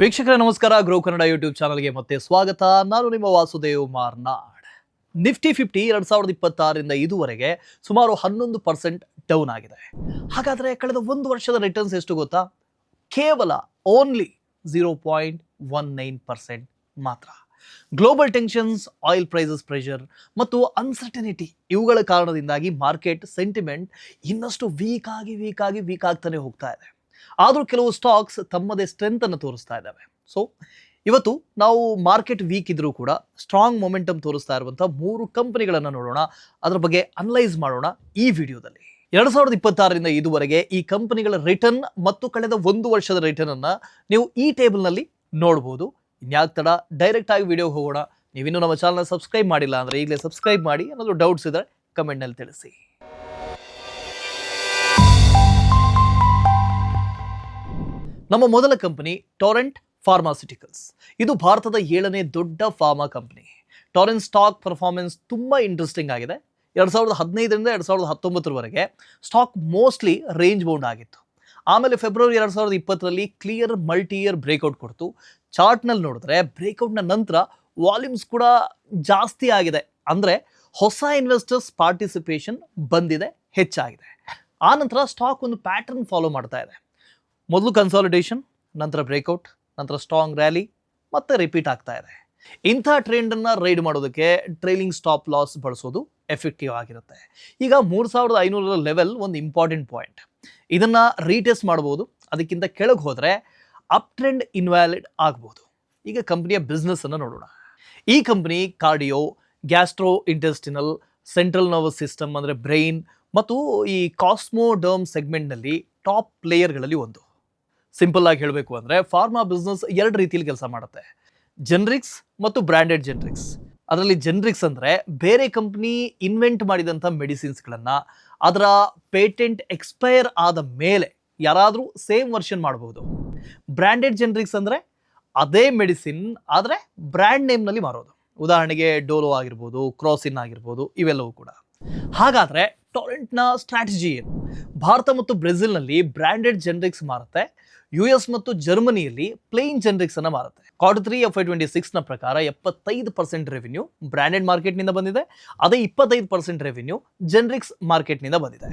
ವೀಕ್ಷಕರೇ ನಮಸ್ಕಾರ. Grow Kannada YouTube ಚಾನಲ್ಗೆ ಮತ್ತೆ ಸ್ವಾಗತ. ನಾನು ನಿಮ್ಮ ವಾಸುದೇವ್ ಮಾರ್ನಾಡ್. ನಿಫ್ಟಿ 50 2026 ಇದುವರೆಗೆ ಸುಮಾರು 11% ಡೌನ್ ಆಗಿದೆ. ಹಾಗಾದರೆ ಕಳೆದ ಒಂದು ವರ್ಷದ ರಿಟರ್ನ್ಸ್ ಎಷ್ಟು ಗೊತ್ತಾ? ಕೇವಲ ಓನ್ಲಿ 0.19% ಮಾತ್ರ. Global tensions, oil prices pressure ಮತ್ತು ಅನ್ಸರ್ಟನಿಟಿ ಇವುಗಳ ಕಾರಣದಿಂದಾಗಿ ಮಾರ್ಕೆಟ್ ಸೆಂಟಿಮೆಂಟ್ ಇನ್ನಷ್ಟು ವೀಕ್ ಆಗ್ತಾನೆ ಹೋಗ್ತಾ ಇದೆ. ಆದರೂ ಕೆಲವು ಸ್ಟಾಕ್ಸ್ ತಮ್ಮದೇ ಸ್ಟ್ರೆಂತ್ ಅನ್ನು ತೋರಿಸ್ತಾ ಇದ್ದಾವೆ. ಸೊ ಇವತ್ತು ನಾವು ಮಾರ್ಕೆಟ್ ವೀಕ್ ಇದ್ರೂ ಕೂಡ ಸ್ಟ್ರಾಂಗ್ ಮೊಮೆಂಟಮ್ ತೋರಿಸ್ತಾ ಇರುವಂಥ 3 ಕಂಪನಿಗಳನ್ನು ನೋಡೋಣ, ಅದರ ಬಗ್ಗೆ ಅನಲೈಸ್ ಮಾಡೋಣ ಈ ವಿಡಿಯೋದಲ್ಲಿ. 2026 ಇದುವರೆಗೆ ಈ ಕಂಪನಿಗಳ ರಿಟರ್ನ್ ಮತ್ತು ಕಳೆದ ಒಂದು ವರ್ಷದ ರಿಟರ್ನ್ ಅನ್ನ ನೀವು ಈ ಟೇಬಲ್ನಲ್ಲಿ ನೋಡಬಹುದು. ಇನ್ಯಾಕ್ ತಡ, ಡೈರೆಕ್ಟ್ ಆಗಿ ವಿಡಿಯೋ ಹೋಗೋಣ. ನೀವಿನ್ನೂ ನಮ್ಮ ಚಾನಲ್ನ ಸಬ್ಸ್ಕ್ರೈಬ್ ಮಾಡಿಲ್ಲ ಅಂದರೆ ಈಗಲೇ ಸಬ್ಸ್ಕ್ರೈಬ್ ಮಾಡಿ. ಏನಾದರೂ ಡೌಟ್ಸ್ ಇದ್ದರೆ ಕಮೆಂಟ್ನಲ್ಲಿ ತಿಳಿಸಿ. ನಮ್ಮ ಮೊದಲ ಕಂಪನಿ ಟೊರೆಂಟ್ ಫಾರ್ಮಾಸ್ಯೂಟಿಕಲ್ಸ್. ಇದು ಭಾರತದ 7ನೇ ದೊಡ್ಡ pharma company. Torrent stock performance ತುಂಬ ಇಂಟ್ರೆಸ್ಟಿಂಗ್ ಆಗಿದೆ. 2015 2019 ಸ್ಟಾಕ್ ಮೋಸ್ಟ್ಲಿ ರೇಂಜ್ ಬೌಂಡ್ ಆಗಿತ್ತು. ಆಮೇಲೆ February 2020 clear multi year breakout ಕೊಡ್ತು. ಚಾರ್ಟ್ನಲ್ಲಿ ನೋಡಿದ್ರೆ ಬ್ರೇಕ್ಔಟ್ನ ನಂತರ ವಾಲ್ಯೂಮ್ಸ್ ಕೂಡ ಜಾಸ್ತಿ ಆಗಿದೆ. ಅಂದರೆ ಹೊಸ ಇನ್ವೆಸ್ಟರ್ಸ್ ಪಾರ್ಟಿಸಿಪೇಷನ್ ಬಂದಿದೆ, ಹೆಚ್ಚಾಗಿದೆ. ಆ ನಂತರ ಸ್ಟಾಕ್ ಒಂದು ಪ್ಯಾಟರ್ನ್ ಫಾಲೋ ಮಾಡ್ತಾ ಇದೆ. ಮೊದಲು ಕನ್ಸಾಲಿಡೇಷನ್, ನಂತರ ಬ್ರೇಕ್ಔಟ್, ನಂತರ ಸ್ಟ್ರಾಂಗ್ ರ್ಯಾಲಿ, ಮತ್ತೆ ರಿಪೀಟ್ ಆಗ್ತಾ ಇದೆ. ಇಂಥ ಟ್ರೆಂಡನ್ನು ರೈಡ್ ಮಾಡೋದಕ್ಕೆ ಟ್ರೈಲಿಂಗ್ ಸ್ಟಾಪ್ ಲಾಸ್ ಬಳಸೋದು ಎಫೆಕ್ಟಿವ್ ಆಗಿರುತ್ತೆ. ಈಗ 3500 ಲೆವೆಲ್ ಒಂದು ಇಂಪಾರ್ಟೆಂಟ್ ಪಾಯಿಂಟ್. ಇದನ್ನು ರೀಟೆಸ್ಟ್ ಮಾಡ್ಬೋದು. ಅದಕ್ಕಿಂತ ಕೆಳಗೆ ಹೋದರೆ ಅಪ್ ಟ್ರೆಂಡ್ ಇನ್ವ್ಯಾಲಿಡ್ ಆಗ್ಬೋದು. ಈಗ ಕಂಪ್ನಿಯ ಬಿಸ್ನೆಸ್ಸನ್ನು ನೋಡೋಣ. ಈ company cardio, gastro intestinal, central nervous system ಅಂದರೆ ಬ್ರೈನ್ ಮತ್ತು ಈ ಕಾಸ್ಮೋಡರ್ಮ್ ಸೆಗ್ಮೆಂಟ್ನಲ್ಲಿ ಟಾಪ್ ಪ್ಲೇಯರ್ಗಳಲ್ಲಿ ಒಂದು. ಸಿಂಪಲ್ ಆಗಿ ಹೇಳಬೇಕು ಅಂದರೆ ಫಾರ್ಮಾ ಬಿಸ್ನೆಸ್ 2 ರೀತಿಯಲ್ಲಿ ಕೆಲಸ ಮಾಡುತ್ತೆ: ಜೆನ್ರಿಕ್ಸ್ ಮತ್ತು ಬ್ರ್ಯಾಂಡೆಡ್ ಜೆನ್ರಿಕ್ಸ್. ಅದರಲ್ಲಿ ಜೆನ್ರಿಕ್ಸ್ ಅಂದರೆ ಬೇರೆ ಕಂಪ್ನಿ ಇನ್ವೆಂಟ್ ಮಾಡಿದಂಥ ಮೆಡಿಸಿನ್ಸ್ಗಳನ್ನು ಅದರ ಪೇಟೆಂಟ್ ಎಕ್ಸ್ಪೈರ್ ಆದ ಮೇಲೆ ಯಾರಾದರೂ ಸೇಮ್ ವರ್ಷನ್ ಮಾಡಬಹುದು. ಬ್ರ್ಯಾಂಡೆಡ್ ಜೆನ್ರಿಕ್ಸ್ ಅಂದರೆ ಅದೇ ಮೆಡಿಸಿನ್ ಆದರೆ ಬ್ರ್ಯಾಂಡ್ ನೇಮ್ನಲ್ಲಿ ಮಾರೋದು. ಉದಾಹರಣೆಗೆ ಡೋಲೋ ಆಗಿರ್ಬೋದು, ಕ್ರಾಸಿನ್ ಆಗಿರ್ಬೋದು, ಇವೆಲ್ಲವೂ ಕೂಡ. ಹಾಗಾದರೆ ಟೊರೆಂಟ್ನ ಸ್ಟ್ರಾಟಜಿ ಏನು? ಭಾರತ ಮತ್ತು ಬ್ರೆಜಿಲ್ನಲ್ಲಿ ಬ್ರ್ಯಾಂಡೆಡ್ ಜೆನ್ರಿಕ್ಸ್ ಮಾರುತ್ತೆ. US ಮತ್ತು ಜರ್ಮನಿಯಲ್ಲಿ ಪ್ಲೇನ್ ಜೆನ್ರಿಕ್ಸ್ ಅನ್ನು ಮಾರುತ್ತೆ. Q3 FY26 ಪ್ರಕಾರ 75% ರೆವಿನ್ಯೂ ಬ್ರ್ಯಾಂಡೆಡ್ ಮಾರ್ಕೆಟ್ನಿಂದ ಬಂದಿದೆ. ಅದೇ 25% ರೆವಿನ್ಯೂ ಜೆನ್ರಿಕ್ಸ್ ಮಾರ್ಕೆಟ್ನಿಂದ ಬಂದಿದೆ.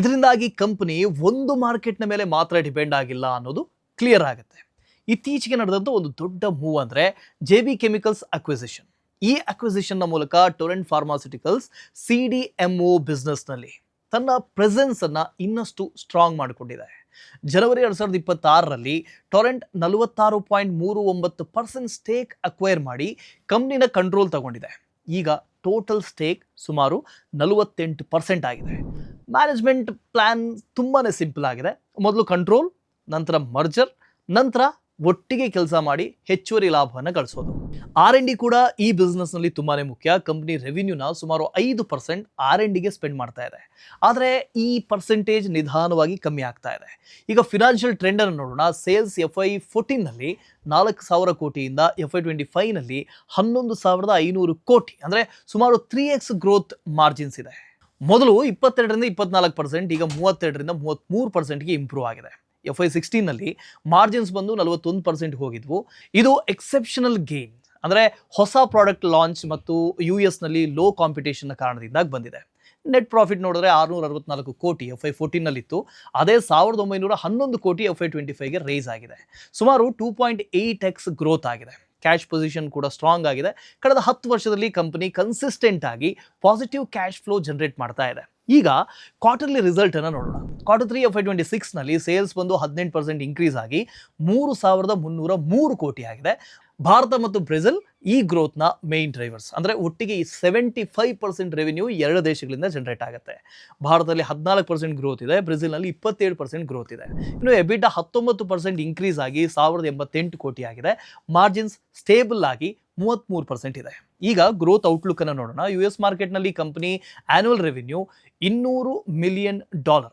ಇದರಿಂದಾಗಿ ಕಂಪನಿ ಒಂದು ಮಾರ್ಕೆಟ್ನ ಮೇಲೆ ಮಾತ್ರ ಡಿಪೆಂಡ್ ಆಗಿಲ್ಲ ಅನ್ನೋದು ಕ್ಲಿಯರ್ ಆಗುತ್ತೆ. ಇತ್ತೀಚೆಗೆ ನಡೆದಂಥ ಒಂದು ದೊಡ್ಡ ಮೂವ್ ಅಂದರೆ JB ಕೆಮಿಕಲ್ಸ್ ಅಕ್ವಿಸಿಷನ್. ಈ ಅಕ್ವಿಸಿಷನ್ನ ಮೂಲಕ ಟೊರೆಂಟ್ ಫಾರ್ಮಾಸ್ಯೂಟಿಕಲ್ಸ್ CDMO ಬಿಸ್ನೆಸ್ನಲ್ಲಿ ತನ್ನ ಪ್ರೆಸೆನ್ಸನ್ನು ಇನ್ನಷ್ಟು ಸ್ಟ್ರಾಂಗ್ ಮಾಡಿಕೊಂಡಿದೆ. ಜನವರಿ 2026 ಟೊರೆಂಟ್ 46.39% ಸ್ಟೇಕ್ ಅಕ್ವೈರ್ ಮಾಡಿ ಕಂಪ್ನಿನ ಕಂಟ್ರೋಲ್ ತಗೊಂಡಿದೆ. ಈಗ ಟೋಟಲ್ ಸ್ಟೇಕ್ ಸುಮಾರು 48% ಆಗಿದೆ. ಮ್ಯಾನೇಜ್ಮೆಂಟ್ ಪ್ಲಾನ್ ತುಂಬಾ ಸಿಂಪಲ್ ಆಗಿದೆ. ಮೊದಲು ಕಂಟ್ರೋಲ್, ನಂತರ ಮರ್ಜರ್, ನಂತರ ಒಟ್ಟಿಗೆ ಕೆಲಸ ಮಾಡಿ ಹೆಚ್ಚುವರಿ ಲಾಭವನ್ನು ಗಳಿಸೋದು. R&D ಕೂಡ ಈ ಬಿಸ್ನೆಸ್ನಲ್ಲಿ ತುಂಬಾ ಮುಖ್ಯ. ಕಂಪ್ನಿ ರೆವಿನ್ಯೂನ ಸುಮಾರು 5% R&Dಗೆ ಸ್ಪೆಂಡ್ ಮಾಡ್ತಾ ಇದೆ. ಆದರೆ ಈ ಪರ್ಸೆಂಟೇಜ್ ನಿಧಾನವಾಗಿ ಕಮ್ಮಿ ಆಗ್ತಾ ಇದೆ. ಈಗ ಫಿನಾನ್ಷಿಯಲ್ ಟ್ರೆಂಡನ್ನು ನೋಡೋಣ. ಸೇಲ್ಸ್ FY14 4,000 ಕೋಟಿಯಿಂದ FY25 11,500 ಕೋಟಿ, ಅಂದರೆ ಸುಮಾರು 3x ಗ್ರೋತ್ ಮಾರ್ಜಿನ್ಸ್ ಇದೆ. ಮೊದಲು 22-24%, ಈಗ 32-33%ಗೆ ಇಂಪ್ರೂವ್ ಆಗಿದೆ. FY16 ಮಾರ್ಜಿನ್ಸ್ ಬಂದು 41% ಹೋಗಿದ್ವು. ಇದು ಎಕ್ಸೆಪ್ಷನಲ್ ಗೇನ್, ಅಂದರೆ ಹೊಸ ಪ್ರಾಡಕ್ಟ್ ಲಾಂಚ್ ಮತ್ತು US ಲೋ ಕಾಂಪಿಟೇಷನ್ನ ಕಾರಣದಿಂದಾಗಿ ಬಂದಿದೆ. ನೆಟ್ ಪ್ರಾಫಿಟ್ ನೋಡಿದ್ರೆ 664 ಕೋಟಿ FY14 ಇತ್ತು. ಅದೇ 1911 ಕೋಟಿ FY25ಗೆ ರೈಸ್ ಆಗಿದೆ. ಸುಮಾರು 2.8x ಗ್ರೋತ್ ಆಗಿದೆ. ಕ್ಯಾಶ್ ಪೊಸಿಷನ್ ಕೂಡ ಸ್ಟ್ರಾಂಗ್ ಆಗಿದೆ. ಕಳೆದ 10 ವರ್ಷದಲ್ಲಿ ಕಂಪನಿ ಕನ್ಸಿಸ್ಟೆಂಟ್ ಆಗಿ ಪಾಸಿಟಿವ್ ಕ್ಯಾಶ್ ಫ್ಲೋ ಜನರೇಟ್ ಮಾಡ್ತಾ ಇದೆ. ಈಗ ಕ್ವಾರ್ಟರ್ಲಿ ರಿಸಲ್ಟ್ ಅನ್ನು ನೋಡೋಣ. Q3 FY26 ಸೇಲ್ಸ್ ಬಂದು 18% ಇನ್ಕ್ರೀಸ್ ಆಗಿ 3,303 ಕೋಟಿ ಆಗಿದೆ. ಭಾರತ ಮತ್ತು ಬ್ರೆಜಿಲ್ ಈ ಗ್ರೋತ್ನ ಮೇನ್ ಡ್ರೈವರ್ಸ್. ಅಂದರೆ ಒಟ್ಟಿಗೆ 75% ರೆವಿನ್ಯೂ 2 ದೇಶಗಳಿಂದ ಜನರೇಟ್ ಆಗುತ್ತೆ. ಭಾರತದಲ್ಲಿ 14% ಗ್ರೋತ್ ಇದೆ, ಬ್ರೆಜಿಲ್ನಲ್ಲಿ 27% ಗ್ರೋತ್ ಇದೆ. ಇನ್ನು EBITDA 19% ಇನ್ಕ್ರೀಸ್ ಆಗಿ 1,088 ಕೋಟಿ ಆಗಿದೆ. ಮಾರ್ಜಿನ್ಸ್ ಸ್ಟೇಬಲ್ ಆಗಿ 33% ಇದೆ. ಈಗ ಗ್ರೋತ್ ಔಟ್ಲುಕ್ ಅನ್ನು ನೋಡೋಣ. US ಮಾರ್ಕೆಟ್ನಲ್ಲಿ ಕಂಪನಿ ಆನ್ಯುವಲ್ ರೆವಿನ್ಯೂ $200 ಮಿಲಿಯನ್,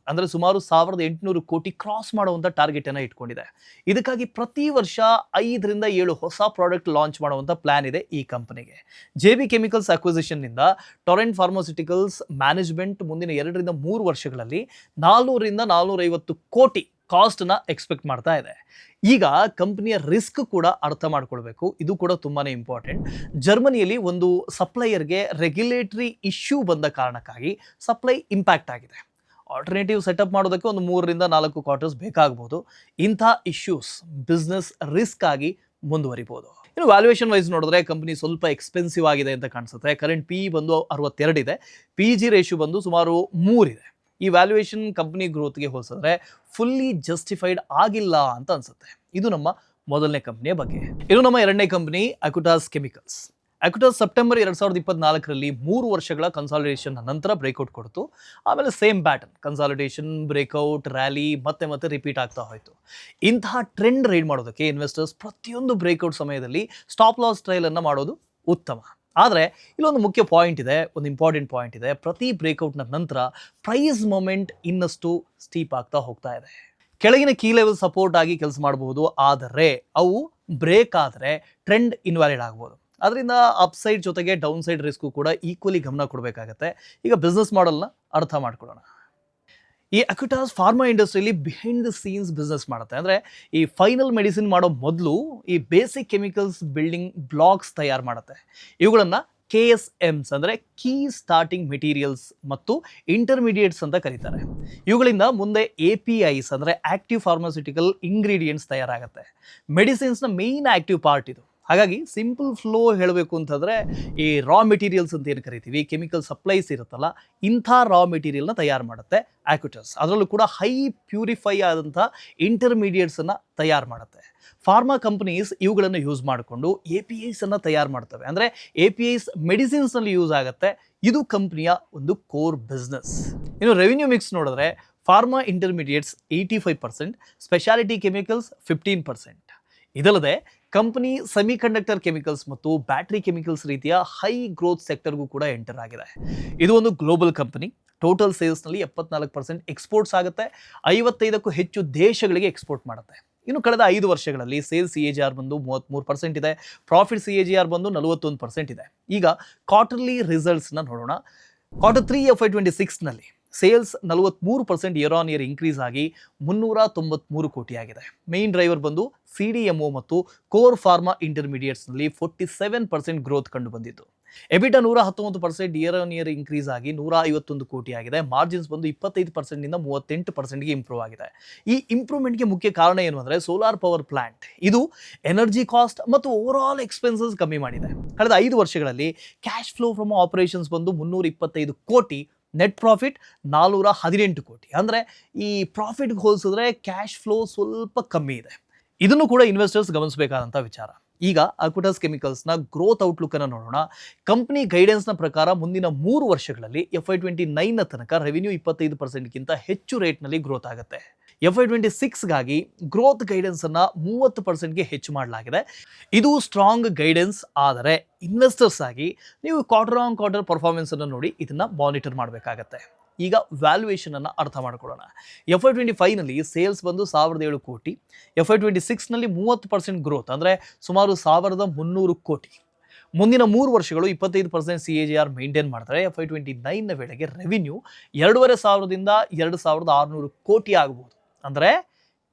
ಅಂದರೆ ಸುಮಾರು 1,800 ಕೋಟಿ ಕ್ರಾಸ್ ಮಾಡುವಂಥ ಟಾರ್ಗೆಟ್ ಅನ್ನು ಇಟ್ಕೊಂಡಿದೆ. ಇದಕ್ಕಾಗಿ ಪ್ರತಿ ವರ್ಷ 5ರಿಂದ 7 ಹೊಸ ಪ್ರಾಡಕ್ಟ್ ಲಾಂಚ್ ಮಾಡುವಂಥ ಪ್ಲಾನ್ ಇದೆ ಈ ಕಂಪನಿಗೆ. JB ಕೆಮಿಕಲ್ಸ್ ಅಕ್ವಿಸಿಷನ್ನಿಂದ ಟೊರೆಂಟ್ ಫಾರ್ಮಾಸ್ಯೂಟಿಕಲ್ಸ್ ಮ್ಯಾನೇಜ್ಮೆಂಟ್ ಮುಂದಿನ 2ರಿಂದ 3 ವರ್ಷಗಳಲ್ಲಿ 400ರಿಂದ 450 ಕೋಟಿ ಕಾಸ್ಟ್ನ ಎಕ್ಸ್ಪೆಕ್ಟ್ ಮಾಡ್ತಾ ಇದೆ. ಈಗ ಕಂಪನಿಯ ರಿಸ್ಕ್ ಕೂಡ ಅರ್ಥ ಮಾಡ್ಕೊಳ್ಬೇಕು, ಇದು ಕೂಡ ತುಂಬಾ ಇಂಪಾರ್ಟೆಂಟ್. ಜರ್ಮನಿಯಲ್ಲಿ ಒಂದು ಸಪ್ಲೈಯರ್ಗೆ ರೆಗ್ಯುಲೇಟರಿ ಇಶ್ಯೂ ಬಂದ ಕಾರಣಕ್ಕಾಗಿ ಸಪ್ಲೈ ಇಂಪ್ಯಾಕ್ಟ್ ಆಗಿದೆ. ಆಲ್ಟರ್ನೇಟಿವ್ ಸೆಟಪ್ ಮಾಡೋದಕ್ಕೆ ಒಂದು 3-4 ಕ್ವಾರ್ಟರ್ಸ್ ಬೇಕಾಗ್ಬೋದು. ಇಂಥ ಇಶ್ಯೂಸ್ ಬಿಸ್ನೆಸ್ ರಿಸ್ಕ್ ಆಗಿ ಮುಂದುವರಿಬೋದು. ಇನ್ನು ವ್ಯಾಲ್ಯೂಯೇಷನ್ ವೈಸ್ ನೋಡಿದ್ರೆ ಕಂಪನಿ ಸ್ವಲ್ಪ ಎಕ್ಸ್ಪೆನ್ಸಿವ್ ಆಗಿದೆ ಅಂತ ಕಾಣಿಸುತ್ತೆ. ಕರೆಂಟ್ ಪಿ ಬಂದು 62 ಇದೆ, ಪಿ ಜಿ ರೇಷಿಯೋ ಬಂದು ಸುಮಾರು 3 ಇದೆ. ಈ ವ್ಯಾಲ್ಯೂಯೇಷನ್ ಕಂಪನಿ ಗ್ರೋತ್ಗೆ ಹೋಲಿಸಿದ್ರೆ ಫುಲ್ಲಿ ಜಸ್ಟಿಫೈಡ್ ಆಗಿಲ್ಲ ಅಂತ ಅನ್ಸುತ್ತೆ. ಇದು ನಮ್ಮ ಮೊದಲನೇ ಕಂಪನಿಯ ಬಗ್ಗೆ. ಇನ್ನು ನಮ್ಮ ಎರಡನೇ ಕಂಪನಿ ಅಕ್ಯುಟಾಸ್ ಕೆಮಿಕಲ್ಸ್. ಅಕ್ಯುಟಾಸ್ ಸೆಪ್ಟೆಂಬರ್ 2024ರಲ್ಲಿ 3 ವರ್ಷಗಳ ಕನ್ಸಾಲಿಡೇಷನ್ ನಂತರ ಬ್ರೇಕ್ಔಟ್ ಕೊಡ್ತು. ಆಮೇಲೆ same pattern, consolidation, breakout, rally ಮತ್ತೆ ರಿಪೀಟ್ ಆಗ್ತಾ ಹೋಯಿತು. ಇಂತಹ ಟ್ರೆಂಡ್ ರೈಡ್ ಮಾಡೋದಕ್ಕೆ ಇನ್ವೆಸ್ಟರ್ಸ್ ಪ್ರತಿಯೊಂದು ಬ್ರೇಕ್ಔಟ್ ಸಮಯದಲ್ಲಿ ಸ್ಟಾಪ್ ಲಾಸ್ ಟ್ರಯಲ್ ಅನ್ನು ಮಾಡೋದು ಉತ್ತಮ. ಆದರೆ ಇಲ್ಲೊಂದು ಮುಖ್ಯ ಪಾಯಿಂಟ್ ಇದೆ, ಒಂದು ಇಂಪಾರ್ಟೆಂಟ್ ಪಾಯಿಂಟ್ ಇದೆ. ಪ್ರತಿ ಬ್ರೇಕ್ಔಟ್ನ ನಂತರ ಪ್ರೈಸ್ ಮೊಮೆಂಟ್ ಇನ್ನಷ್ಟು ಸ್ಟೀಪ್ ಆಗ್ತಾ ಹೋಗ್ತಾ ಇದೆ. ಕೆಳಗಿನ ಕೀ ಲೆವೆಲ್ ಸಪೋರ್ಟ್ ಆಗಿ ಕೆಲಸ ಮಾಡಬಹುದು, ಆದರೆ ಅವು ಬ್ರೇಕ್ ಆದರೆ ಟ್ರೆಂಡ್ ಇನ್ವ್ಯಾಲಿಡ್ ಆಗ್ಬೋದು. ಅದರಿಂದ ಅಪ್ಸೈಡ್ ಜೊತೆಗೆ ಡೌನ್ ಸೈಡ್ ರಿಸ್ಕು ಕೂಡ ಈಕ್ವಲಿ ಗಮನ ಕೊಡಬೇಕಾಗತ್ತೆ. ಈಗ ಬಿಸ್ನೆಸ್ ಮಾಡೆಲ್ನ ಅರ್ಥ ಮಾಡ್ಕೊಳ್ಳೋಣ. ಈ ಅಕ್ಯುಟಾಸ್ ಫಾರ್ಮಾ ಇಂಡಸ್ಟ್ರಿಯಲ್ಲಿ ಬಿಹೈಂಡ್ ದ ಸೀನ್ಸ್ ಬಿಸ್ನೆಸ್ ಮಾಡುತ್ತೆ. ಅಂದರೆ ಈ ಫೈನಲ್ ಮೆಡಿಸಿನ್ ಮಾಡೋ ಮೊದಲು ಈ ಬೇಸಿಕ್ ಕೆಮಿಕಲ್ಸ್ ಬಿಲ್ಡಿಂಗ್ ಬ್ಲಾಕ್ಸ್ ತಯಾರು ಮಾಡುತ್ತೆ. ಇವುಗಳನ್ನು KSMs ಅಂದರೆ ಕೀ ಸ್ಟಾರ್ಟಿಂಗ್ ಮೆಟೀರಿಯಲ್ಸ್ ಮತ್ತು ಇಂಟರ್ಮೀಡಿಯೇಟ್ಸ್ ಅಂತ ಕರೀತಾರೆ. ಇವುಗಳಿಂದ ಮುಂದೆ APIs ಅಂದರೆ ಆಕ್ಟಿವ್ ಫಾರ್ಮಾಸ್ಯೂಟಿಕಲ್ ಇಂಗ್ರೀಡಿಯೆಂಟ್ಸ್ ತಯಾರಾಗುತ್ತೆ. ಮೆಡಿಸಿನ್ಸ್ನ ಮೇನ್ ಆಕ್ಟಿವ್ ಪಾರ್ಟ್ ಇದು. ಹಾಗಾಗಿ ಸಿಂಪಲ್ ಫ್ಲೋ ಹೇಳಬೇಕು ಅಂತಂದರೆ ಈ ರಾ ಮೆಟೀರಿಯಲ್ಸ್ ಅಂತ ಏನು ಕರಿತೀವಿ, ಕೆಮಿಕಲ್ ಸಪ್ಲೈಸ್ ಇರುತ್ತಲ್ಲ, ಇಂಥ ರಾ ಮೆಟೀರಿಯಲ್ನ ತಯಾರು ಮಾಡುತ್ತೆ ಅಕ್ಯುಟಾಸ್. ಅದರಲ್ಲೂ ಕೂಡ ಹೈ ಪ್ಯೂರಿಫೈ ಆದಂಥ ಇಂಟರ್ಮೀಡಿಯೇಟ್ಸನ್ನು ತಯಾರು ಮಾಡುತ್ತೆ. ಫಾರ್ಮಾ ಕಂಪನೀಸ್ ಇವುಗಳನ್ನು ಯೂಸ್ ಮಾಡಿಕೊಂಡು APIs ಅನ್ನು ತಯಾರು ಮಾಡ್ತವೆ. ಅಂದರೆ APIs ಮೆಡಿಸಿನ್ಸ್ನಲ್ಲಿ ಯೂಸ್ ಆಗುತ್ತೆ. ಇದು ಕಂಪ್ನಿಯ ಒಂದು ಕೋರ್ ಬಿಸ್ನೆಸ್. ಇನ್ನು ರೆವಿನ್ಯೂ ಮಿಕ್ಸ್ ನೋಡಿದ್ರೆ ಫಾರ್ಮಾ ಇಂಟರ್ಮೀಡಿಯೇಟ್ಸ್ 85%, ಸ್ಪೆಷಾಲಿಟಿ ಕೆಮಿಕಲ್ಸ್ 15%. ಇದಲ್ಲದೆ ಕಂಪನಿ ಸೆಮಿಕಂಡಕ್ಟರ್ ಕೆಮಿಕಲ್ಸ್ ಮತ್ತು ಬ್ಯಾಟರಿ ಕೆಮಿಕಲ್ಸ್ ರೀತಿಯ ಹೈ ಗ್ರೋತ್ ಸೆಕ್ಟರ್ಗೂ ಕೂಡ ಎಂಟರ್ ಆಗಿದೆ. ಇದು ಒಂದು ಗ್ಲೋಬಲ್ ಕಂಪನಿ. ಟೋಟಲ್ ಸೇಲ್ಸ್ನಲ್ಲಿ 74% ಎಕ್ಸ್ಪೋರ್ಟ್ಸ್ ಆಗುತ್ತೆ. 55ಕ್ಕೂ ಹೆಚ್ಚು ದೇಶಗಳಿಗೆ ಎಕ್ಸ್ಪೋರ್ಟ್ ಮಾಡುತ್ತೆ. ಇನ್ನು ಕಳೆದ 5 ವರ್ಷಗಳಲ್ಲಿ ಸೇಲ್ಸ್ CAGR ಬಂದು 33% ಇದೆ, ಪ್ರಾಫಿಟ್ CAGR ಬಂದು 41% ಇದೆ. ಈಗ ಕ್ವಾರ್ಟರ್ಲಿ ರಿಸಲ್ಟ್ಸ್ನ ನೋಡೋಣ. Q3 FY26ನಲ್ಲಿ sales 43% year on year increase ಆಗಿ 393 ಕೋಟಿ ಆಗಿದೆ. ಮೇನ್ ಡ್ರೈವರ್ ಬಂದು CDMO ಮತ್ತು ಕೋರ್ ಫಾರ್ಮಾ ಇಂಟರ್ಮೀಡಿಯೇಟ್ಸ್ನಲ್ಲಿ 47% ಗ್ರೋತ್ ಕಂಡು ಬಂದಿತ್ತು. EBITDA 119% year on year increase ಆಗಿ 151 ಕೋಟಿ ಆಗಿದೆ. ಮಾರ್ಜಿನ್ಸ್ ಬಂದು 25%ನಿಂದ 38%ಗೆ ಇಂಪ್ರೂವ್ ಆಗಿದೆ. ಈ ಇಂಪ್ರೂವ್ಮೆಂಟ್ಗೆ ಮುಖ್ಯ ಕಾರಣ ಏನು ಅಂದರೆ ಸೋಲಾರ್ ಪವರ್ ಪ್ಲಾಂಟ್. ಇದು ಎನರ್ಜಿ ಕಾಸ್ಟ್ ಮತ್ತು ಓವರ್ ಆಲ್ ಎಕ್ಸ್ಪೆನ್ಸಸ್ ಕಮ್ಮಿ ಮಾಡಿದೆ. ಕಳೆದ 5 ವರ್ಷಗಳಲ್ಲಿ ಕ್ಯಾಶ್ ಫ್ಲೋ ಫ್ರಮ್ ಆಪರೇಷನ್ಸ್ ಬಂದು 325 ಕೋಟಿ, ನೆಟ್ ಪ್ರಾಫಿಟ್ 418 ಕೋಟಿ. ಅಂದರೆ ಈ ಪ್ರಾಫಿಟ್ಗೆ ಹೋಲಿಸಿದ್ರೆ ಕ್ಯಾಶ್ ಫ್ಲೋ ಸ್ವಲ್ಪ ಕಮ್ಮಿ ಇದೆ. ಇದನ್ನು ಕೂಡ ಇನ್ವೆಸ್ಟರ್ಸ್ ಗಮನಿಸಬೇಕಾದಂಥ ವಿಚಾರ. ಈಗ ಅಕ್ಯುಟಾಸ್ ಕೆಮಿಕಲ್ಸ್ನ ಗ್ರೋತ್ ಔಟ್ಲುಕ್ ಅನ್ನು ನೋಡೋಣ. ಕಂಪನಿ ಗೈಡೆನ್ಸ್ನ ಪ್ರಕಾರ ಮುಂದಿನ 3 ವರ್ಷಗಳಲ್ಲಿ FY29ನ ತನಕ ರೆವಿನ್ಯೂ 25%ಗಿಂತ ಹೆಚ್ಚು ರೇಟ್ನಲ್ಲಿ ಗ್ರೋತ್ ಆಗುತ್ತೆ. FY26ಗಾಗಿ ಗ್ರೋತ್ ಗೈಡೆನ್ಸ್ ಅನ್ನ 30%ಗೆ ಹೆಚ್ಚು ಮಾಡಲಾಗಿದೆ. ಇದು ಸ್ಟ್ರಾಂಗ್ ಗೈಡೆನ್ಸ್. ಆದರೆ ಇನ್ವೆಸ್ಟರ್ಸ್ ಆಗಿ ನೀವು ಕ್ವಾರ್ಟರ್ ಆನ್ ಕ್ವಾರ್ಟರ್ ಪರ್ಫಾರ್ಮೆನ್ಸ್ ಅನ್ನು ನೋಡಿ ಇದನ್ನ ಮಾನಿಟರ್ ಮಾಡಬೇಕಾಗತ್ತೆ. ಈಗ ವ್ಯಾಲ್ಯೂಯೇಷನ್ ಅನ್ನು ಅರ್ಥ ಮಾಡ್ಕೊಳ್ಳೋಣ. FY25ನಲ್ಲಿ ಸೇಲ್ಸ್ ಬಂದು 1007 ಕೋಟಿ, FY26ನಲ್ಲಿ 30% ಗ್ರೋತ್ ಅಂದರೆ ಸುಮಾರು 1300 ಕೋಟಿ. ಮುಂದಿನ 3 ವರ್ಷಗಳು 25% CAGR ಮೇಂಟೈನ್ ಮಾಡ್ತಾರೆ. FY29ನ ವೇಳೆಗೆ ರೆವಿನ್ಯೂ 2500ದಿಂದ 2600 ಕೋಟಿ ಆಗಬಹುದು. ಅಂದರೆ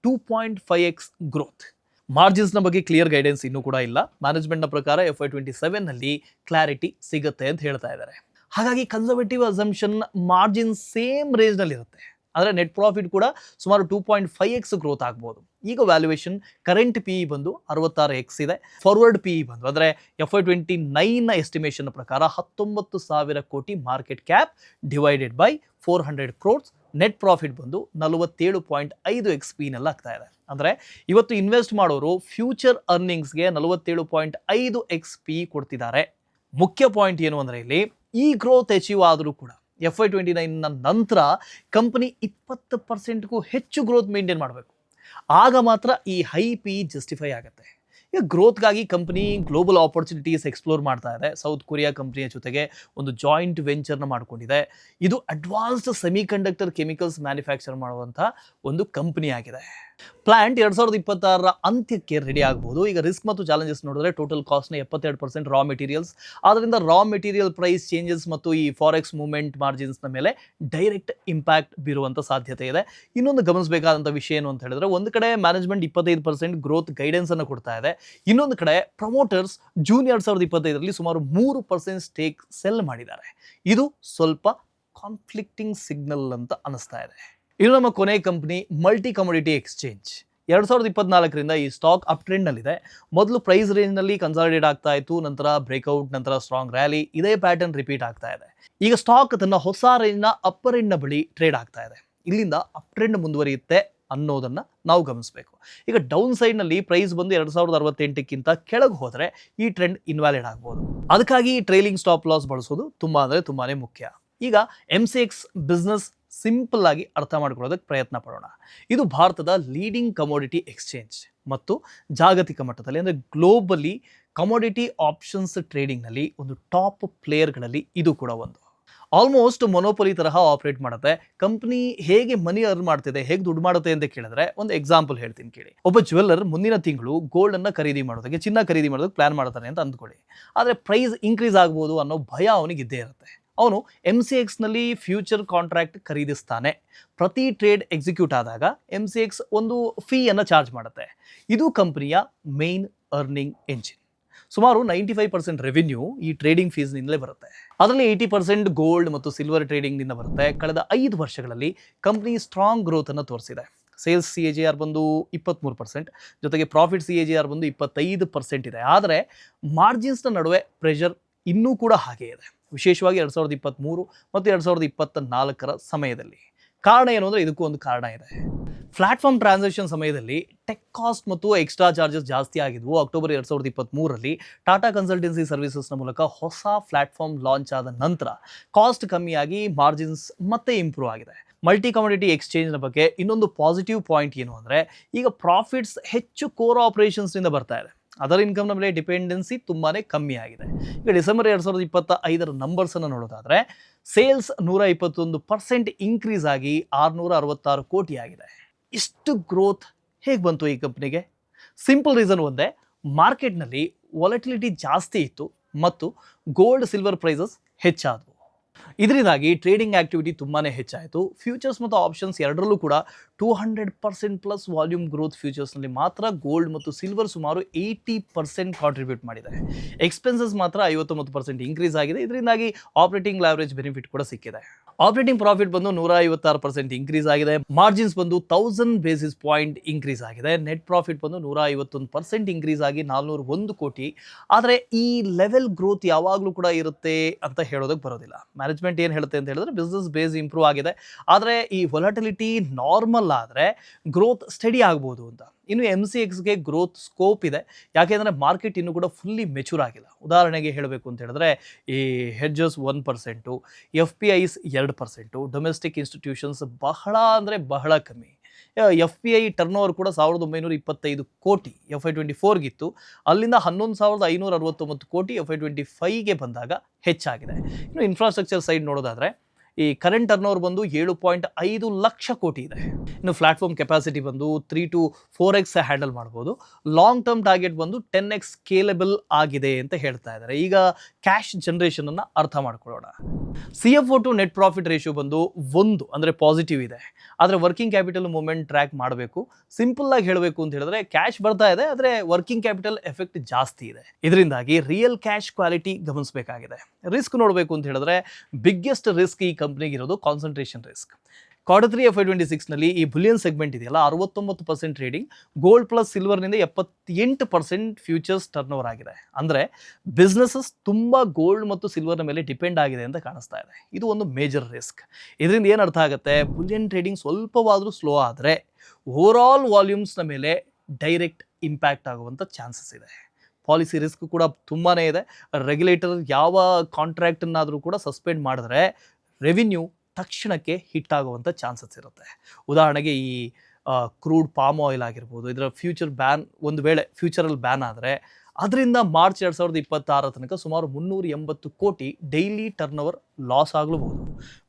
2.5x ಗ್ರೋತ್. ಮಾರ್ಜಿನ್ಸ್ನ ಬಗ್ಗೆ ಕ್ಲಿಯರ್ ಗೈಡೆನ್ಸ್ ಇನ್ನೂ ಕೂಡ ಇಲ್ಲ. ಮ್ಯಾನೇಜ್ಮೆಂಟ್ನ ಪ್ರಕಾರ FY27ನಲ್ಲಿ ಕ್ಲಾರಿಟಿ ಸಿಗುತ್ತೆ ಅಂತ ಹೇಳ್ತಾ ಇದ್ದಾರೆ. ಹಾಗಾಗಿ ಕನ್ಸರ್ವೇಟಿವ್ ಅಸಂಪ್ಷನ್ ಮಾರ್ಜಿನ್ ಸೇಮ್ ರೇಂಜ್ನಲ್ಲಿ ಇರುತ್ತೆ. ಅಂದರೆ ನೆಟ್ ಪ್ರಾಫಿಟ್ ಕೂಡ ಸುಮಾರು 2.5x ಗ್ರೋತ್ ಆಗ್ಬೋದು. ಈಗ ವ್ಯಾಲ್ಯೂಯೇಷನ್ ಕರೆಂಟ್ PE ಬಂದು 66x ಇದೆ. ಫಾರ್ವರ್ಡ್ PE ಬಂದು ಅಂದರೆ FY29ನ ಎಸ್ಟಿಮೇಷನ್ ಪ್ರಕಾರ 19,000 ಕೋಟಿ market cap divided by 400 crores. Net profit ಬಂದು 47.5x P-ನಲ್ಲಿ ಆಗ್ತಾ ಇದೆ. ಅಂದರೆ ಇವತ್ತು ಇನ್ವೆಸ್ಟ್ ಮಾಡೋರು ಫ್ಯೂಚರ್ ಅರ್ನಿಂಗ್ಸ್ಗೆ 47.5x P ಕೊಡ್ತಿದ್ದಾರೆ. ಮುಖ್ಯ ಪಾಯಿಂಟ್ ಏನು ಅಂದರೆ ಇಲ್ಲಿ ಈ ಗ್ರೋತ್ ಅಚೀವ್ ಆದರೂ ಕೂಡ FY29ನ ನಂತರ ಕಂಪನಿ 20%ಗೂ ಹೆಚ್ಚು ಗ್ರೋತ್ ಮೇಂಟೈನ್ ಮಾಡಬೇಕು. ಆಗ ಮಾತ್ರ ಈ ಹೈ PE ಜಸ್ಟಿಫೈ ಆಗುತ್ತೆ. ಈಗ ಗ್ರೋತ್ಗಾಗಿ ಕಂಪನಿ ಗ್ಲೋಬಲ್ ಆಪರ್ಚುನಿಟೀಸ್ ಎಕ್ಸ್ಪ್ಲೋರ್ ಮಾಡ್ತಾ ಇದೆ. ಸೌತ್ ಕೊರಿಯಾ ಕಂಪನಿಯ ಜೊತೆಗೆ ಒಂದು ಜಾಯಿಂಟ್ ವೆಂಚರ್ನ ಮಾಡ್ಕೊಂಡಿದೆ. ಇದು ಅಡ್ವಾನ್ಸ್ಡ್ ಸೆಮಿಕಂಡಕ್ಟರ್ ಕೆಮಿಕಲ್ಸ್ ಮ್ಯಾನುಫ್ಯಾಕ್ಚರ್ ಮಾಡುವಂಥ ಒಂದು ಕಂಪನಿ ಆಗಿದೆ. ಪ್ಲಾಂಟ್ 2026 ಅಂತ್ಯಕ್ಕೆ ರೆಡಿ ಆಗಬಹುದು. ಈಗ ರಿಸ್ಕ್ ಮತ್ತು ಚಾಲೆಂಜಸ್ ನೋಡಿದ್ರೆ ಟೋಟಲ್ ಕಾಸ್ಟ್ನ 72% ರಾ ಮೆಟೀರಿಯಲ್ಸ್. ಆದ್ದರಿಂದ ರಾ ಮೆಟೀರಿಯಲ್ ಪ್ರೈಸ್ ಚೇಂಜಸ್ ಮತ್ತು ಈ ಫಾರೆಕ್ಸ್ ಮೂವ್ಮೆಂಟ್ ಮಾರ್ಜಿನ್ಸ್ನ ಮೇಲೆ ಡೈರೆಕ್ಟ್ ಇಂಪ್ಯಾಕ್ಟ್ ಬೀರುವಂಥ ಸಾಧ್ಯತೆ ಇದೆ. ಇನ್ನೊಂದು ಗಮನಿಸಬೇಕಾದಂಥ ವಿಷಯ ಏನು ಅಂತ ಹೇಳಿದ್ರೆ, ಒಂದು ಕಡೆ ಮ್ಯಾನೇಜ್ಮೆಂಟ್ 25% ಗ್ರೋತ್ ಗೈಡೆನ್ಸ್ ಅನ್ನು ಕೊಡ್ತಾ ಇದೆ. ಇನ್ನೊಂದು ಕಡೆ ಪ್ರಮೋಟರ್ಸ್ ಜೂನ್ 2025ರಲ್ಲಿ ಸುಮಾರು 3% ಸ್ಟೇಕ್ ಸೆಲ್ ಮಾಡಿದ್ದಾರೆ. ಇದು ಸ್ವಲ್ಪ ಕಾನ್ಫ್ಲಿಕ್ಟಿಂಗ್ ಸಿಗ್ನಲ್ ಅಂತ ಅನಿಸ್ತಾ ಇದೆ. ಇದು ನಮ್ಮ ಕೊನೆ ಕಂಪನಿ ಮಲ್ಟಿ ಕಮೋಡಿಟಿ ಎಕ್ಸ್ಚೇಂಜ್. 2024ರಿಂದ ಈ ಸ್ಟಾಕ್ ಅಪ್ ಟ್ರೆಂಡ್ನಲ್ಲಿದೆ. ಮೊದಲು ಪ್ರೈಸ್ ರೇಂಜ್ನಲ್ಲಿ ಕನ್ಸಾಲಿಡೇಟ್ ಆಗ್ತಾ ಇತ್ತು, ನಂತರ ಬ್ರೇಕ್ಔಟ್, ನಂತರ ಸ್ಟ್ರಾಂಗ್ ರ್ಯಾಲಿ. ಇದೇ ಪ್ಯಾಟರ್ನ್ ರಿಪೀಟ್ ಆಗ್ತಾ ಇದೆ. ಈಗ ಸ್ಟಾಕ್ ತನ್ನ ಹೊಸ ರೇಂಜ್ನ ಅಪ್ಪರ್ ರೇಂಜ್ನ ಬಳಿ ಟ್ರೇಡ್ ಆಗ್ತಾ ಇದೆ. ಇಲ್ಲಿಂದ ಅಪ್ ಟ್ರೆಂಡ್ ಮುಂದುವರಿಯುತ್ತೆ ಅನ್ನೋದನ್ನು ನಾವು ಗಮನಿಸಬೇಕು. ಈಗ ಡೌನ್ ಸೈಡ್ನಲ್ಲಿ ಪ್ರೈಸ್ ಬಂದು 2068ಕ್ಕಿಂತ ಕೆಳಗೆ ಹೋದರೆ ಈ ಟ್ರೆಂಡ್ ಇನ್ವ್ಯಾಲಿಡ್ ಆಗ್ಬೋದು. ಅದಕ್ಕಾಗಿ ಟ್ರೈಲಿಂಗ್ ಸ್ಟಾಪ್ ಲಾಸ್ ಬಳಸೋದು ತುಂಬಾ ಮುಖ್ಯ. ಈಗ MCX ಬಿಸ್ನೆಸ್ ಸಿಂಪಲ್ ಆಗಿ ಅರ್ಥ ಮಾಡ್ಕೊಳ್ಳೋದಕ್ಕೆ ಪ್ರಯತ್ನ ಪಡೋಣ. ಇದು ಭಾರತದ ಲೀಡಿಂಗ್ ಕಮೋಡಿಟಿ ಎಕ್ಸ್ಚೇಂಜ್ ಮತ್ತು ಜಾಗತಿಕ ಮಟ್ಟದಲ್ಲಿ ಅಂದರೆ ಗ್ಲೋಬಲಿ ಕಮೋಡಿಟಿ ಆಪ್ಷನ್ಸ್ ಟ್ರೇಡಿಂಗ್ನಲ್ಲಿ ಒಂದು ಟಾಪ್ ಪ್ಲೇಯರ್ಗಳಲ್ಲಿ ಇದು ಕೂಡ ಒಂದು. ಆಲ್ಮೋಸ್ಟ್ ಮೊನೋಪೊಲಿ ತರಹ ಆಪರೇಟ್ ಮಾಡುತ್ತೆ. ಕಂಪ್ನಿ ಹೇಗೆ ಮನಿ ಅರ್ನ್ ಮಾಡ್ತಿದೆ, ಹೇಗೆ ದುಡ್ಡು ಮಾಡುತ್ತೆ ಅಂತ ಕೇಳಿದ್ರೆ ಒಂದು ಎಕ್ಸಾಂಪಲ್ ಹೇಳ್ತೀನಿ ಕೇಳಿ. ಒಬ್ಬ ಜ್ಯುವೆಲ್ಲರ್ ಮುಂದಿನ ತಿಂಗಳು ಗೋಲ್ಡನ್ನು ಖರೀದಿ ಮಾಡೋದಕ್ಕೆ, ಚಿನ್ನ ಖರೀದಿ ಮಾಡೋದಕ್ಕೆ ಪ್ಲಾನ್ ಮಾಡ್ತಾನೆ ಅಂತ ಅಂದ್ಕೊಳ್ಳಿ. ಆದರೆ ಪ್ರೈಸ್ ಇನ್ಕ್ರೀಸ್ ಆಗ್ಬೋದು ಅನ್ನೋ ಭಯ ಅವನಿಗೆ ಇದ್ದೇ ಇರುತ್ತೆ. ಅವನು MCXನಲ್ಲಿ ಫ್ಯೂಚರ್ ಕಾಂಟ್ರಾಕ್ಟ್ ಖರೀದಿಸ್ತಾನೆ. ಪ್ರತಿ ಟ್ರೇಡ್ ಎಕ್ಸಿಕ್ಯೂಟ್ ಆದಾಗ MCX ಒಂದು ಫೀಯನ್ನು ಚಾರ್ಜ್ ಮಾಡುತ್ತೆ. ಇದು ಕಂಪನಿಯ ಮೇನ್ ಅರ್ನಿಂಗ್ ಎಂಜಿನ್. ಸುಮಾರು 95% ರೆವಿನ್ಯೂ ಈ ಟ್ರೇಡಿಂಗ್ ಫೀಸ್ನಿಂದಲೇ ಬರುತ್ತೆ. ಅದರಲ್ಲಿ 80% ಗೋಲ್ಡ್ ಮತ್ತು ಸಿಲ್ವರ್ ಟ್ರೇಡಿಂಗ್ನಿಂದ ಬರುತ್ತೆ. ಕಳೆದ 5 ವರ್ಷಗಳಲ್ಲಿ ಕಂಪನಿ ಸ್ಟ್ರಾಂಗ್ ಗ್ರೋತನ್ನು ತೋರಿಸಿದೆ. ಸೇಲ್ಸ್ CAGR ಬಂದು 23%, ಜೊತೆಗೆ ಪ್ರಾಫಿಟ್ CAGR ಬಂದು 25% ಇದೆ. ಆದರೆ ಮಾರ್ಜಿನ್ಸ್ನ ನಡುವೆ ಪ್ರೆಷರ್ ಇನ್ನೂ ಕೂಡ ಹಾಗೆ ಇದೆ, ವಿಶೇಷವಾಗಿ 2023 ಮತ್ತು 2024 ಸಮಯದಲ್ಲಿ. ಕಾರಣ ಏನು ಅಂದರೆ ಇದಕ್ಕೂ ಒಂದು ಕಾರಣ ಇದೆ. ಪ್ಲಾಟ್ಫಾರ್ಮ್ ಟ್ರಾನ್ಸಾಕ್ಷನ್ ಸಮಯದಲ್ಲಿ ಟೆಕ್ ಕಾಸ್ಟ್ ಮತ್ತು ಎಕ್ಸ್ಟ್ರಾ ಚಾರ್ಜಸ್ ಜಾಸ್ತಿ ಆಗಿದ್ವು. ಅಕ್ಟೋಬರ್ 2023ರಲ್ಲಿ ಟಾಟಾ ಕನ್ಸಲ್ಟೆನ್ಸಿ ಸರ್ವಿಸಸ್ನ ಮೂಲಕ ಹೊಸ ಪ್ಲಾಟ್ಫಾರ್ಮ್ ಲಾಂಚ್ ಆದ ನಂತರ ಕಾಸ್ಟ್ ಕಮ್ಮಿಯಾಗಿ ಮಾರ್ಜಿನ್ಸ್ ಮತ್ತೆ ಇಂಪ್ರೂವ್ ಆಗಿದೆ. ಮಲ್ಟಿ ಕಮೋಡಿಟಿ ಎಕ್ಸ್ಚೇಂಜ್ನ ಬಗ್ಗೆ ಇನ್ನೊಂದು ಪಾಸಿಟಿವ್ ಪಾಯಿಂಟ್ ಏನು ಅಂದರೆ, ಈಗ ಪ್ರಾಫಿಟ್ಸ್ ಹೆಚ್ಚು ಕೋರ್ ಆಪರೇಷನ್ಸ್ನಿಂದ ಬರ್ತಾ ಇದೆ. ಅದರ್ ಇನ್ಕಮ್ನ ಮೇಲೆ ಡಿಪೆಂಡೆನ್ಸಿ ತುಂಬಾ ಕಮ್ಮಿ ಆಗಿದೆ. ಈಗ ಡಿಸೆಂಬರ್ 2025 ನಂಬರ್ಸನ್ನು ನೋಡೋದಾದರೆ ಸೇಲ್ಸ್ 121% ಇನ್ಕ್ರೀಸ್ ಆಗಿ 666 ಕೋಟಿ ಆಗಿದೆ. ಇಷ್ಟು ಗ್ರೋತ್ ಹೇಗೆ ಬಂತು ಈ ಕಂಪ್ನಿಗೆ? ಸಿಂಪಲ್ ರೀಸನ್ ಒಂದೇ, ಮಾರ್ಕೆಟ್ನಲ್ಲಿ ವಾಲಟಿಲಿಟಿ ಜಾಸ್ತಿ ಇತ್ತು ಮತ್ತು ಗೋಲ್ಡ್ ಸಿಲ್ವರ್ ಪ್ರೈಸಸ್ ಹೆಚ್ಚಾದವು. ಇದರಿಂದಾಗಿ ಟ್ರೇಡಿಂಗ್ ಆಕ್ಟಿವಿಟಿ ತುಂಬಾ ಹೆಚ್ಚಾಯಿತು. ಫ್ಯೂಚರ್ಸ್ ಮತ್ತು ಆಪ್ಷನ್ಸ್ ಎರಡರಲ್ಲೂ ಕೂಡ 200% ಪ್ಲಸ್ ವಾಲ್ಯೂಮ್ ಗ್ರೋತ್. ಫ್ಯೂಚರ್ಸ್ನಲ್ಲಿ ಮಾತ್ರ ಗೋಲ್ಡ್ ಮತ್ತು ಸಿಲ್ವರ್ ಸುಮಾರು 80% ಕಾಂಟ್ರಿಬ್ಯೂಟ್ ಮಾಡಿದೆ. ಎಕ್ಸ್ಪೆನ್ಸಸ್ ಮಾತ್ರ 59% ಇನ್ಕ್ರೀಸ್ ಆಗಿದೆ. ಇದರಿಂದಾಗಿ ಆಪರೇಟಿಂಗ್ ಲ್ಯಾವರೇಜ್ ಬೆನಿಫಿಟ್ ಕೂಡ ಸಿಕ್ಕಿದೆ. ಆಪರೇಟಿಂಗ್ ಪ್ರಾಫಿಟ್ ಬಂದು 156% ಇನ್ಕ್ರೀಸ್ ಆಗಿದೆ. ಮಾರ್ಜಿನ್ಸ್ ಬಂದು 1000 ಬೇಸಿಸ್ ಪಾಯಿಂಟ್ ಇನ್ಕ್ರೀಸ್ ಆಗಿದೆ. ನೆಟ್ ಪ್ರಾಫಿಟ್ ಬಂದು 151% ಇನ್ಕ್ರೀಸ್ ಆಗಿ 401 ಕೋಟಿ. ಆದರೆ ಈ ಲೆವೆಲ್ ಗ್ರೋತ್ ಯಾವಾಗಲೂ ಕೂಡ ಇರುತ್ತೆ ಅಂತ ಹೇಳೋದಕ್ಕೆ ಬರೋದಿಲ್ಲ. ಮ್ಯಾನೇಜ್ಮೆಂಟ್ ಏನು ಹೇಳುತ್ತೆ ಅಂತ ಹೇಳಿದ್ರೆ ಬಿಸ್ನೆಸ್ ಬೇಸ್ ಇಂಪ್ರೂವ್ ಆಗಿದೆ, ಆದರೆ ಈ ವೊಲಟಿಲಿಟಿ ನಾರ್ಮಲ್ ಆದರೆ ಗ್ರೋತ್ ಸ್ಟಡಿ ಆಗ್ಬೋದು ಅಂತ. ಇನ್ನು MCXಗೆ ಗ್ರೋತ್ ಸ್ಕೋಪ್ ಇದೆ, ಯಾಕೆಂದರೆ ಮಾರ್ಕೆಟ್ ಇನ್ನೂ ಕೂಡ ಫುಲ್ಲಿ ಮೆಚೂರ್ ಆಗಿಲ್ಲ. ಉದಾಹರಣೆಗೆ ಹೇಳಬೇಕು ಅಂತ ಹೇಳಿದ್ರೆ ಈ ಹೆಡ್ಜಸ್ 1%, FPIs 2%, ಡೊಮೆಸ್ಟಿಕ್ ಇನ್ಸ್ಟಿಟ್ಯೂಷನ್ಸ್ ಬಹಳ ಅಂದರೆ ಬಹಳ ಕಮ್ಮಿ. FPI ಟರ್ನ್ ಓವರ್ ಕೂಡ 1925 ಕೋಟಿ FY24ಗಿತ್ತು. ಅಲ್ಲಿಂದ 11,569 ಕೋಟಿ FY25ಗೆ ಬಂದಾಗ ಹೆಚ್ಚಾಗಿದೆ. ಇನ್ನು ಇನ್ಫ್ರಾಸ್ಟ್ರಕ್ಚರ್ ಸೈಡ್ ನೋಡೋದಾದರೆ ಈ ಕರೆಂಟ್ ಟರ್ನ್ ಓವರ್ ಬಂದು 7.5 ಲಕ್ಷ ಕೋಟಿ ಇದೆ. ಇನ್ನು ಪ್ಲಾಟ್ಫಾರ್ಮ್ ಕೆಪಾಸಿಟಿ ಬಂದು 3 to 4x ಹ್ಯಾಂಡಲ್ ಮಾಡ್ಬೋದು. ಲಾಂಗ್ ಟರ್ಮ್ ಟಾರ್ಗೆಟ್ ಬಂದು 10x ಸ್ಕೇಲೆಬಲ್ ಆಗಿದೆ ಅಂತ ಹೇಳ್ತಾ ಇದ್ದಾರೆ. ಈಗ ಕ್ಯಾಶ್ ಜನರೇಷನನ್ನು ಅರ್ಥ ಮಾಡ್ಕೊಳ್ಳೋಣ. CFO to net profit ratio ಬಂದು 1 ಅಂದರೆ ಪಾಸಿಟಿವ್ ಇದೆ. ಆದರೆ ವರ್ಕಿಂಗ್ ಕ್ಯಾಪಿಟಲ್ ಮೂವ್ಮೆಂಟ್ ಟ್ರ್ಯಾಕ್ ಮಾಡಬೇಕು. ಸಿಂಪಲ್ ಆಗಿ ಹೇಳಬೇಕು ಅಂತ ಹೇಳಿದ್ರೆ ಕ್ಯಾಶ್ ಬರ್ತಾ ಇದೆ, ಆದರೆ ವರ್ಕಿಂಗ್ ಕ್ಯಾಪಿಟಲ್ ಎಫೆಕ್ಟ್ ಜಾಸ್ತಿ ಇದೆ. ಇದರಿಂದಾಗಿ ರಿಯಲ್ ಕ್ಯಾಶ್ ಕ್ವಾಲಿಟಿ ಗಮನಿಸಬೇಕಾಗಿದೆ. ರಿಸ್ಕ್ ನೋಡಬೇಕು ಅಂತ ಹೇಳಿದ್ರೆ ಬಿಗ್ಗೆಸ್ಟ್ ರಿಸ್ಕ್ ಈ ಕಂಪ್ನಿಗೆ ಇರೋದು ಕಾನ್ಸಂಟ್ರೇಷನ್ ರಿಸ್ಕ್. Q3 FY26ನಲ್ಲಿ ಈ ಬುಲಿಯನ್ ಸೆಗ್ಮೆಂಟ್ ಇದೆಯಲ್ಲ 69% ಟ್ರೇಡಿಂಗ್, ಗೋಲ್ಡ್ ಪ್ಲಸ್ ಸಿಲ್ವರ್ನಿಂದ 78% ಫ್ಯೂಚರ್ಸ್ ಟರ್ನ್ ಓವರ್ ಆಗಿದೆ. ಅಂದರೆ ಬಿಸ್ನೆಸಸ್ ತುಂಬ ಗೋಲ್ಡ್ ಮತ್ತು ಸಿಲ್ವರ್ನ ಮೇಲೆ ಡಿಪೆಂಡ್ ಆಗಿದೆ ಅಂತ ಕಾಣಿಸ್ತಾ ಇದೆ. ಇದು ಒಂದು ಮೇಜರ್ ರಿಸ್ಕ್. ಇದರಿಂದ ಏನು ಅರ್ಥ ಆಗುತ್ತೆ, ಬುಲಿಯನ್ ಟ್ರೇಡಿಂಗ್ ಸ್ವಲ್ಪವಾದರೂ ಸ್ಲೋ ಆದರೆ ಓವರಾಲ್ ವಾಲ್ಯೂಮ್ಸ್ನ ಮೇಲೆ ಡೈರೆಕ್ಟ್ ಇಂಪ್ಯಾಕ್ಟ್ ಆಗುವಂಥ ಚಾನ್ಸಸ್ ಇದೆ. ಪಾಲಿಸಿ ರಿಸ್ಕ್ ಕೂಡ ತುಂಬಾ ಇದೆ. ರೆಗ್ಯುಲೇಟರ್ ಯಾವ ಕಾಂಟ್ರಾಕ್ಟನ್ನಾದರೂ ಕೂಡ ಸಸ್ಪೆಂಡ್ ಮಾಡಿದ್ರೆ ರೆವಿನ್ಯೂ ತಕ್ಷಣಕ್ಕೆ ಹಿಟ್ ಆಗುವಂಥ ಚಾನ್ಸಸ್ ಇರುತ್ತೆ. ಉದಾಹರಣೆಗೆ ಈ ಕ್ರೂಡ್ ಪಾಮ್ ಆಯಿಲ್ ಆಗಿರ್ಬೋದು, ಇದರ ಫ್ಯೂಚರ್ ಬ್ಯಾನ್ ಒಂದು ವೇಳೆ ಫ್ಯೂಚರಲ್ಲಿ ಬ್ಯಾನ್ ಆದರೆ ಅದರಿಂದ ಮಾರ್ಚ್ 2026 ತನಕ ಸುಮಾರು 380 crore daily turnover loss ಆಗಲೂಬಹುದು.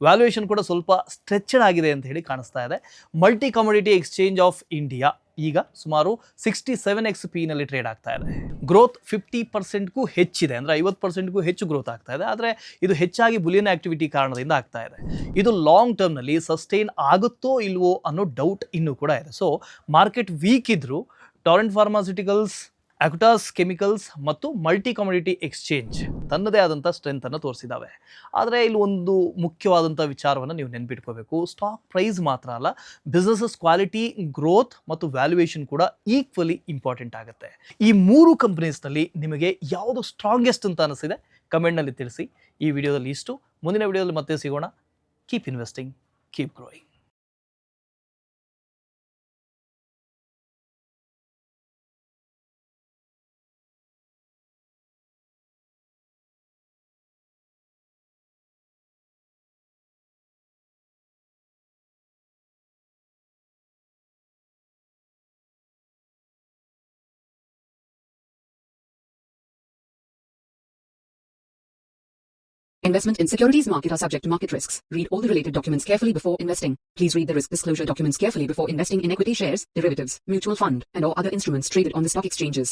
ವ್ಯಾಲ್ಯೂಯೇಷನ್ ಕೂಡ ಸ್ವಲ್ಪ ಸ್ಟ್ರೆಚ್ಡ್ ಆಗಿದೆ ಅಂತ ಹೇಳಿ ಕಾಣಿಸ್ತಾ ಇದೆ. Multi commodity exchange of India ಈಗ ಸುಮಾರು 67x ನಲ್ಲಿ ಟ್ರೇಡ್ ಆಗ್ತಾ ಇದೆ. ಗ್ರೋತ್ 50%ಗೂ ಹೆಚ್ಚಿದೆ, ಅಂದರೆ 50%ಗೂ ಹೆಚ್ಚು ಗ್ರೋತ್ ಆಗ್ತಾ ಇದೆ. ಆದರೆ ಇದು ಹೆಚ್ಚಾಗಿ ಬುಲಿಯನ್ ಆಕ್ಟಿವಿಟಿ ಕಾರಣದಿಂದ ಆಗ್ತಾ ಇದೆ. ಇದು ಲಾಂಗ್ ಟರ್ಮ್ನಲ್ಲಿ ಸಸ್ಟೈನ್ ಆಗುತ್ತೋ ಇಲ್ವೋ ಅನ್ನೋ ಡೌಟ್ ಇನ್ನೂ ಕೂಡ ಇದೆ. ಸೊ ಮಾರ್ಕೆಟ್ ವೀಕ್ ಇದ್ದರೂ ಟೊರೆಂಟ್ ಫಾರ್ಮಾಸ್ಯೂಟಿಕಲ್ಸ್, ಅಕ್ಯುಟಾಸ್ ಕೆಮಿಕಲ್ಸ್ ಮತ್ತು ಮಲ್ಟಿ ಕಮೋಡಿಟಿ ಎಕ್ಸ್ಚೇಂಜ್ ತನ್ನದೇ ಆದಂಥ ಸ್ಟ್ರೆಂತನ್ನು ತೋರಿಸಿದ್ದಾವೆ. ಆದರೆ ಇಲ್ಲಿ ಒಂದು ಮುಖ್ಯವಾದಂಥ ವಿಚಾರವನ್ನು ನೀವು ನೆನ್ಪಿಟ್ಕೋಬೇಕು. ಸ್ಟಾಕ್ ಪ್ರೈಸ್ ಮಾತ್ರ ಅಲ್ಲ, ಬಿಸ್ನೆಸಸ್ ಕ್ವಾಲಿಟಿ, ಗ್ರೋತ್ ಮತ್ತು ವ್ಯಾಲ್ಯೂಯೇಷನ್ ಕೂಡ ಈಕ್ವಲಿ ಇಂಪಾರ್ಟೆಂಟ್ ಆಗುತ್ತೆ. ಈ 3 ಕಂಪನೀಸ್ನಲ್ಲಿ ನಿಮಗೆ ಯಾವುದು ಸ್ಟ್ರಾಂಗೆಸ್ಟ್ ಅಂತ ಅನಿಸಿದೆ ಕಮೆಂಟ್ನಲ್ಲಿ ತಿಳಿಸಿ. ಈ ವಿಡಿಯೋದಲ್ಲಿ ಇಷ್ಟು. ಮುಂದಿನ ವಿಡಿಯೋದಲ್ಲಿ ಮತ್ತೆ ಸಿಗೋಣ. Keep investing, keep growing. Investment in securities market are subject to market risks. Read all the related documents carefully before investing. Please read the risk disclosure documents carefully before investing in equity shares, derivatives, mutual fund, and or other instruments traded on the stock exchanges.